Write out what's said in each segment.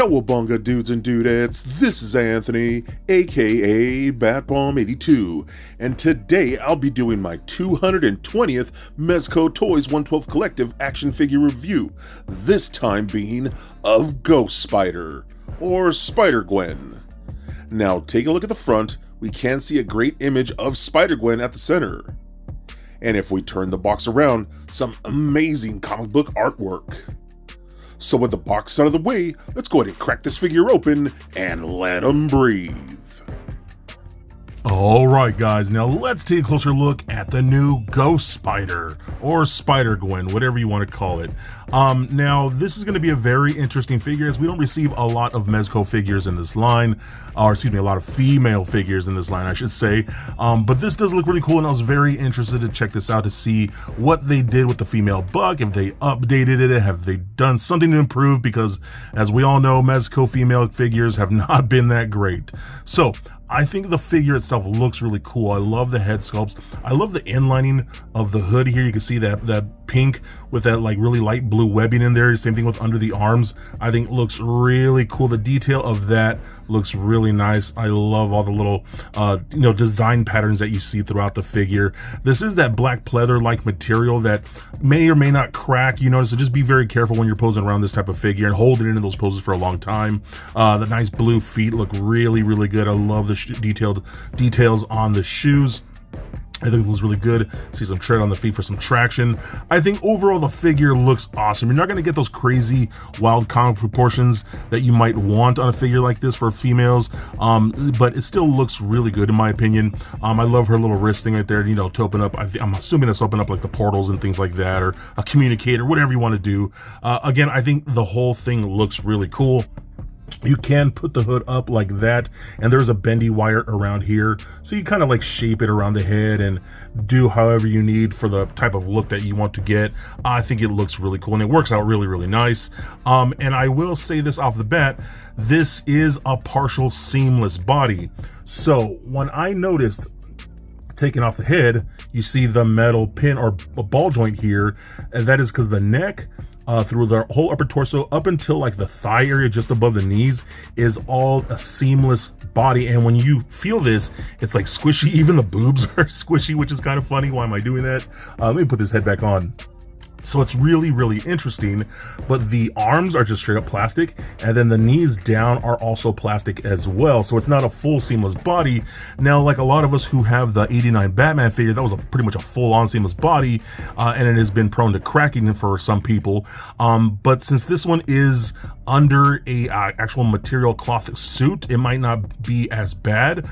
Cowabunga dudes and dudettes, this is Anthony, aka BatBomb82, and today I'll be doing my 220th Mezco Toyz 112 Collective action figure review, this time being of Ghost Spider, or Spider-Gwen. Now take a look at the front, we can see a great image of Spider-Gwen at the center. And if we turn the box around, some amazing comic book artwork. So with the box out of the way, let's go ahead and crack this figure open and let them breathe. Alright guys, now let's take a closer look at the new Ghost Spider, or Spider-Gwen, whatever you want to call it. Now this is going to be a very interesting figure as we don't receive a lot of Mezco figures in this line, or excuse me, a lot of female figures in this line I should say, but this does look really cool and I was very interested to check this out to see what they did with the female buck, if they updated it, have they done something to improve, because as we all know, Mezco female figures have not been that great. So I think the figure itself looks really cool. I love the head sculpts. I love the inlining of the hood here. You can see that pink with that like really light blue webbing in there. Same thing with under the arms. I think it looks really cool. The detail of that looks really nice. I love all the little design patterns that you see throughout the figure. This is that black pleather like material that may or may not crack, so just be very careful when you're posing around this type of figure and hold it in those poses for a long time. The nice blue feet look really good. I love the details on the shoes. I think it looks really good. See some tread on the feet for some traction. I think overall the figure looks awesome. You're not going to get those crazy wild comic proportions that you might want on a figure like this for females, but it still looks really good in my opinion. I love her little wrist thing right there, to open up. I'm assuming it's open up like the portals and things like that, or a communicator, whatever you want to do. Again, I think the whole thing looks really cool. You can put the hood up like that, and there's a bendy wire around here, so you kind of like shape it around the head and do however you need for the type of look that you want to get. I think it looks really cool and it works out really nice. And I will say this off the bat, this is a partial seamless body. So when I noticed taking off the head, you see the metal pin or a ball joint here, and that is because the neck through the whole upper torso up until like the thigh area just above the knees is all a seamless body, and when you feel this, it's like squishy. Even the boobs are squishy, which is kind of funny. Why am I doing that? Let me put this head back on. So it's really interesting, but the arms are just straight up plastic, and then the knees down are also plastic as well. So it's not a full seamless body. Now, like a lot of us who have the '89 Batman figure, that was pretty much a full-on seamless body, and it has been prone to cracking for some people. But since this one is under a actual material cloth suit, it might not be as bad.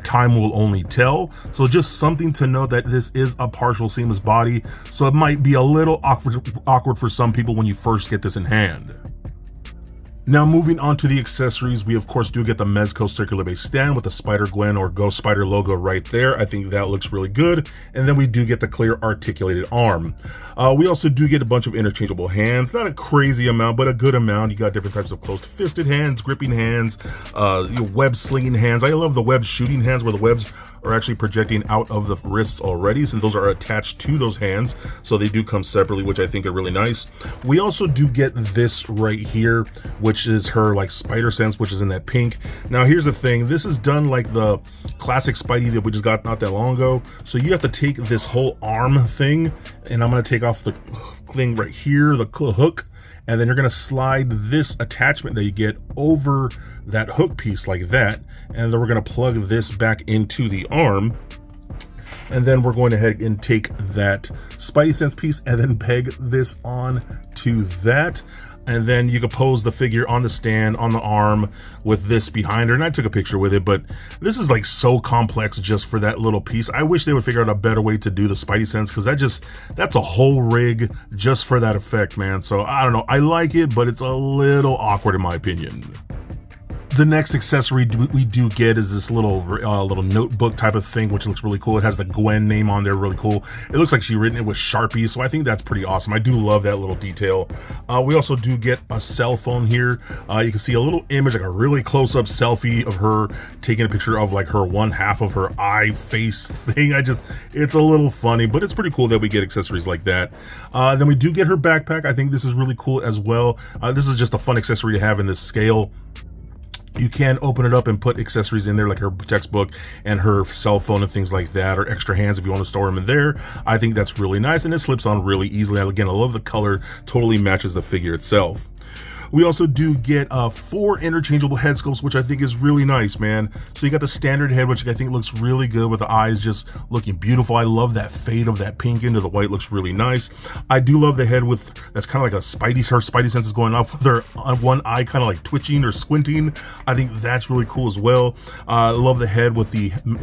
Time will only tell. So just something to know that this is a partial seamless body, so it might be a little awkward for some people when you first get this in hand. Now moving on to the accessories, we of course do get the Mezco circular base stand with the Spider-Gwen or Ghost Spider logo right there. I think that looks really good. And then we do get the clear articulated arm. We also do get a bunch of interchangeable hands, not a crazy amount, but a good amount. You got different types of closed-fisted hands, gripping hands, web slinging hands. I love the web shooting hands where the webs are actually projecting out of the wrists already, since those are attached to those hands, so they do come separately, which I think are really nice. We also do get this right here, which is her like spider sense, which is in that pink. Now here's the thing, this is done like the classic Spidey that we just got not that long ago, so you have to take this whole arm thing, and I'm going to take off the thing right here, the hook, and then you're going to slide this attachment that you get over that hook piece like that, and then we're going to plug this back into the arm, and then we're going ahead and take that Spidey Sense piece and then peg this on to that, and then you can pose the figure on the stand on the arm with this behind her, and I took a picture with it, but this is like so complex just for that little piece. I wish they would figure out a better way to do the Spidey Sense, because that's a whole rig just for that effect, man. So I don't know, I like it, but it's a little awkward in my opinion. The next accessory we do get is this little notebook type of thing, which looks really cool. It has the Gwen name on there, really cool. It looks like she written it with Sharpie, so I think that's pretty awesome. I do love that little detail. We also do get a cell phone here. You can see a little image, like a really close-up selfie of her taking a picture of like her one half of her eye face thing. It's a little funny, but it's pretty cool that we get accessories like that. Then we do get her backpack. I think this is really cool as well. This is just a fun accessory to have in this scale. You can open it up and put accessories in there like her textbook and her cell phone and things like that, or extra hands if you want to store them in there. I think that's really nice, and it slips on really easily. Again, I love the color, totally matches the figure itself. We also do get 4 interchangeable head sculpts, which I think is really nice, man. So you got the standard head, which I think looks really good with the eyes just looking beautiful. I love that fade of that pink into the white, looks really nice. I do love the head with, that's kind of like her spidey senses going off with her one eye kind of like twitching or squinting. I think that's really cool as well. I love the head with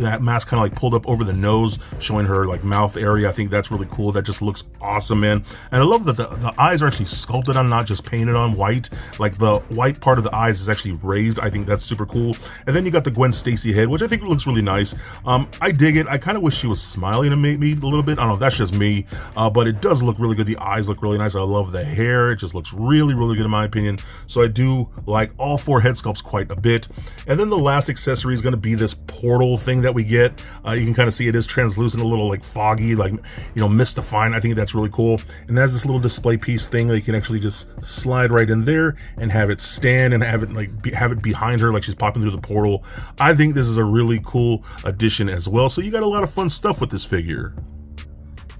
that mask kind of like pulled up over the nose, showing her like mouth area. I think that's really cool. That just looks awesome, man. And I love that the eyes are actually sculpted on, not just painted on white. Like the white part of the eyes is actually raised. I think that's super cool. And then you got the Gwen Stacy head, which I think looks really nice. I dig it. I kind of wish she was smiling to me a little bit. I don't know if that's just me, but it does look really good. The eyes look really nice. I love the hair. It just looks really, really good in my opinion. So I do like all 4 head sculpts quite a bit. And then the last accessory is going to be this portal thing that we get. You can kind of see it is translucent, a little like foggy, like, mystifying. I think that's really cool. And there's this little display piece thing that you can actually just slide right in there and have it stand and have it behind her like she's popping through the portal. I think this is a really cool addition as well. So you got a lot of fun stuff with this figure.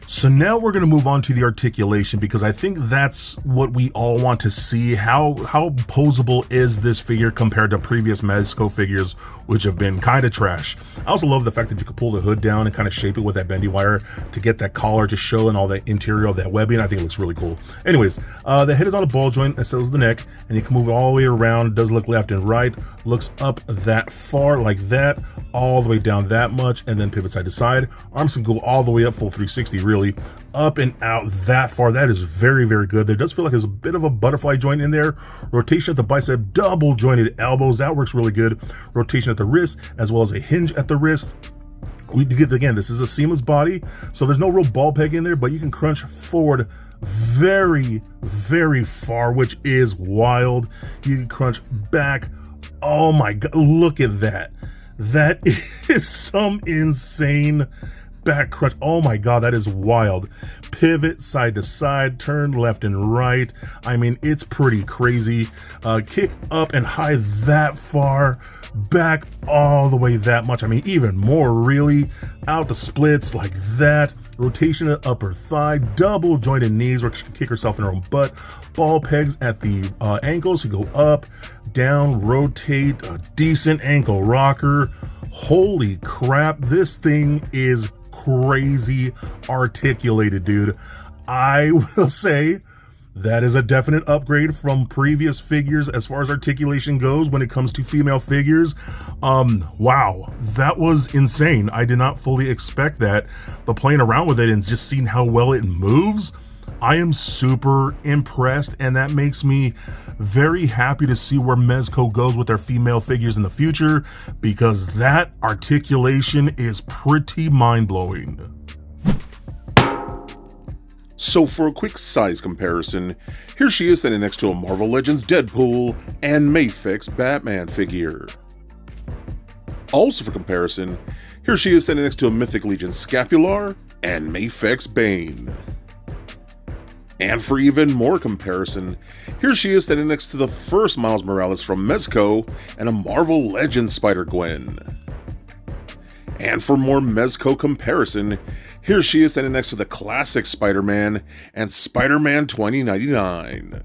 So now we're going to move on to the articulation, because I think that's what we all want to see. How posable is this figure compared to previous Mezco figures, which have been kind of trash. I also love the fact that you can pull the hood down and kind of shape it with that bendy wire to get that collar to show and all that interior of that webbing. I think it looks really cool. Anyways, the head is on a ball joint, as does the neck, and you can move it all the way around. It does look left and right, looks up that far like that, all the way down that much, and then pivot side to side. Arms can go all the way up, full 360 really, up and out that far. That is very, very good. There does feel like there's a bit of a butterfly joint in there. Rotation at the bicep, double jointed elbows, that works really good. Rotation at the wrist, as well as a hinge at the wrist. We do get, again, this is a seamless body, so there's no real ball peg in there, but you can crunch forward very, very far, which is wild. You can crunch back. Oh my God, look at that. That is some insane back crunch. Oh my God, that is wild. Pivot side to side, turn left and right. I mean, it's pretty crazy. Kick up and high that far, back all the way that much. I mean, even more really. Out the splits like that. Rotation at upper thigh, double jointed knees where she can kick herself in her own butt. Ball pegs at the ankles to go up, down, rotate, a decent ankle rocker. Holy crap, this thing is crazy articulated, dude. I will say that is a definite upgrade from previous figures as far as articulation goes when it comes to female figures. Wow, that was insane. I did not fully expect that, but playing around with it and just seeing how well it moves, I am super impressed, and that makes me very happy to see where Mezco goes with their female figures in the future, because that articulation is pretty mind-blowing. So for a quick size comparison, here she is standing next to a Marvel Legends Deadpool and Mafex Batman figure. Also for comparison, here she is standing next to a Mythic Legion Scapular and Mafex Bane. And for even more comparison, here she is standing next to the first Miles Morales from Mezco and a Marvel Legends Spider-Gwen. And for more Mezco comparison, here she is standing next to the classic Spider-Man and Spider-Man 2099.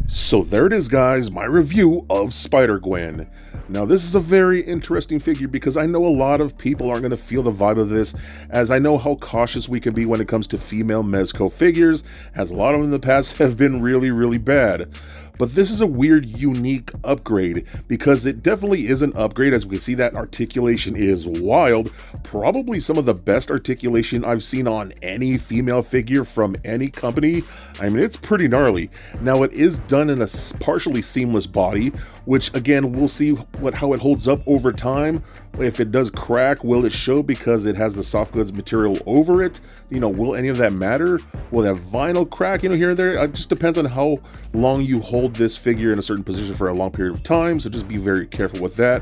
So there it is, guys, my review of Spider-Gwen. Now this is a very interesting figure because I know a lot of people aren't going to feel the vibe of this, as I know how cautious we can be when it comes to female Mezco figures, as a lot of them in the past have been really, really bad. But this is a weird, unique upgrade because it definitely is an upgrade. As we can see, that articulation is wild. Probably some of the best articulation I've seen on any female figure from any company. I mean, it's pretty gnarly. Now, it is done in a partially seamless body, which again, we'll see how it holds up over time. If it does crack, will it show because it has the soft goods material over it? You know, will any of that matter? Will that vinyl crack, you know, here and there? It just depends on how long you hold this figure in a certain position for a long period of time, so just be very careful with that.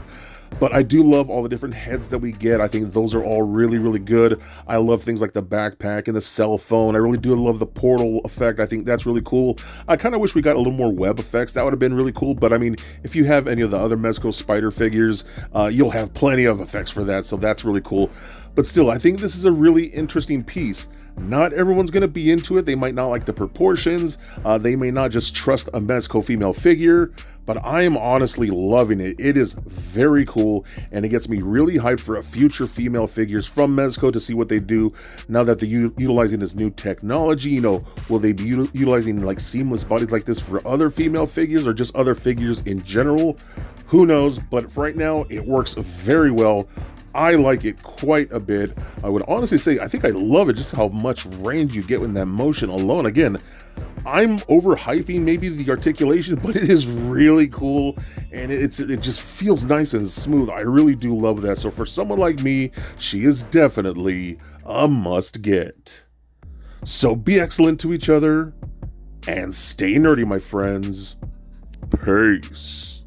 But I do love all the different heads that we get. I think those are all really, really good. I love things like the backpack and the cell phone. I really do love the portal effect. I think that's really cool. I kind of wish we got a little more web effects. That would have been really cool. But I mean, if you have any of the other Mezco Spider figures, you'll have plenty of effects for that. So that's really cool. But still, I think this is a really interesting piece. Not everyone's going to be into it. They might not like the proportions. They may not just trust a Mezco female figure, but I am honestly loving it. It is very cool, and it gets me really hyped for a future female figures from Mezco to see what they do now that they're utilizing this new technology. You know, will they be utilizing like seamless bodies like this for other female figures or just other figures in general? Who knows? But for right now, it works very well. I like it quite a bit. I would honestly say I think I love it, just how much range you get with that motion alone. Again, I'm overhyping maybe the articulation, but it is really cool, and it just feels nice and smooth. I really do love that. So for someone like me, she is definitely a must get. So be excellent to each other and stay nerdy, my friends. Peace.